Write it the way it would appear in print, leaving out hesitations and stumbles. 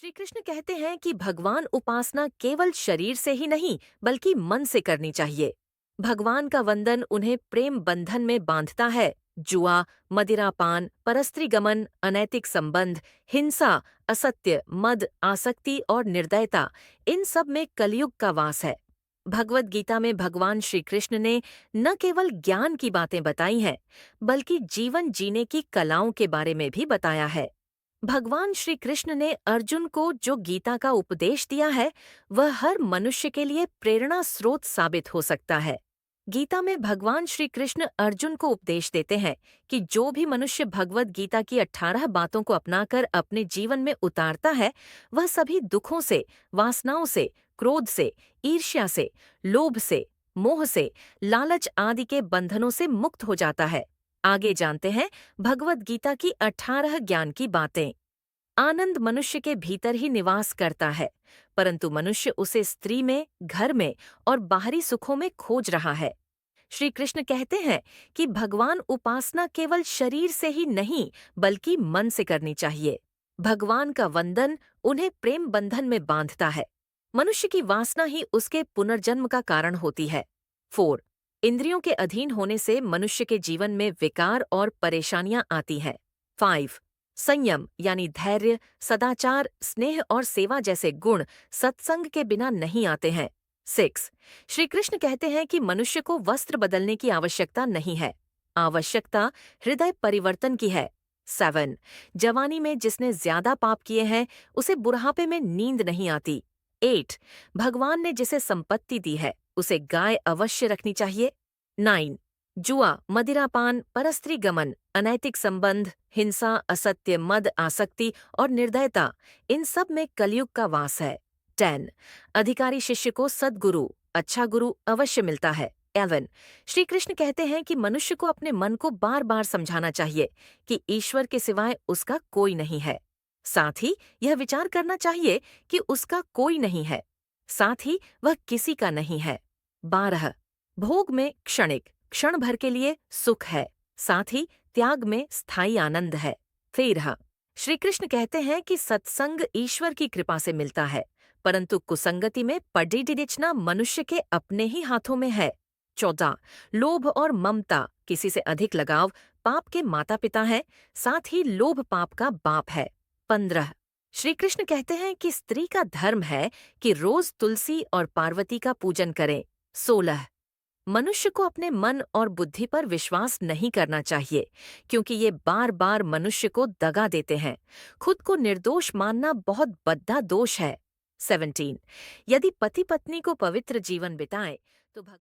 श्री कृष्ण कहते हैं कि भगवान उपासना केवल शरीर से ही नहीं बल्कि मन से करनी चाहिए। भगवान का वंदन उन्हें प्रेम बंधन में बांधता है। जुआ, मदिरापान, परस्त्रीगमन, अनैतिक संबंध, हिंसा, असत्य, मद, आसक्ति और निर्दयता, इन सब में कलयुग का वास है। भगवत गीता में भगवान श्री कृष्ण ने न केवल ज्ञान की बातें बताई हैं, बल्कि जीवन जीने की कलाओं के बारे में भी बताया है। भगवान श्री कृष्ण ने अर्जुन को जो गीता का उपदेश दिया है, वह हर मनुष्य के लिए प्रेरणा स्रोत साबित हो सकता है। गीता में भगवान श्री कृष्ण अर्जुन को उपदेश देते हैं कि जो भी मनुष्य भगवत गीता की 18 बातों को अपनाकर अपने जीवन में उतारता है, वह सभी दुखों से, वासनाओं से, क्रोध से, ईर्ष्या से, लोभ से, मोह से, लालच आदि के बंधनों से मुक्त हो जाता है। आगे जानते हैं भगवत गीता की 18 ज्ञान की बातें। आनंद मनुष्य के भीतर ही निवास करता है, परंतु मनुष्य उसे स्त्री में, घर में और बाहरी सुखों में खोज रहा है। श्री कृष्ण कहते हैं कि भगवान उपासना केवल शरीर से ही नहीं बल्कि मन से करनी चाहिए। भगवान का वंदन उन्हें प्रेम बंधन में बांधता है। मनुष्य की वासना ही उसके पुनर्जन्म का कारण होती है। 4. इंद्रियों के अधीन होने से मनुष्य के जीवन में विकार और परेशानियां आती हैं। 5. संयम यानी धैर्य, सदाचार, स्नेह और सेवा जैसे गुण सत्संग के बिना नहीं आते हैं। 6. श्री कृष्ण कहते हैं कि मनुष्य को वस्त्र बदलने की आवश्यकता नहीं है, आवश्यकता हृदय परिवर्तन की है। 7. जवानी में जिसने ज्यादा पाप किए हैं, उसे बुढ़ापे में नींद नहीं आती। 8. भगवान ने जिसे संपत्ति दी है, उसे गाय अवश्य रखनी चाहिए। 9. जुआ, मदिरापान, परस्त्रीगमन, अनैतिक संबंध, हिंसा, असत्य, मद, आसक्ति और निर्दयता, इन सब में कलयुग का वास है। 10. अधिकारी शिष्य को सद्गुरु, अच्छा गुरु अवश्य मिलता है। 11. श्री कृष्ण कहते हैं कि मनुष्य को अपने मन को बार बार समझाना चाहिए कि ईश्वर के सिवाय उसका कोई नहीं है। साथ ही यह विचार करना चाहिए कि उसका कोई नहीं है, साथ ही वह किसी का नहीं है। 12. भोग में क्षणिक, क्षण भर के लिए सुख है, साथ ही त्याग में स्थायी आनंद है। 13. श्री कृष्ण कहते हैं कि सत्संग ईश्वर की कृपा से मिलता है, परंतु कुसंगति में पड़ी डिडिचना मनुष्य के अपने ही हाथों में है। 14. लोभ और ममता, किसी से अधिक लगाव, पाप के माता पिता है, साथ ही लोभ पाप का बाप है। 15. श्री कृष्ण कहते हैं कि स्त्री का धर्म है कि रोज तुलसी और पार्वती का पूजन करें। 16. मनुष्य को अपने मन और बुद्धि पर विश्वास नहीं करना चाहिए, क्योंकि ये बार बार मनुष्य को दगा देते हैं। खुद को निर्दोष मानना बहुत बद्दा दोष है। 17. यदि पति पत्नी को पवित्र जीवन बिताएं तो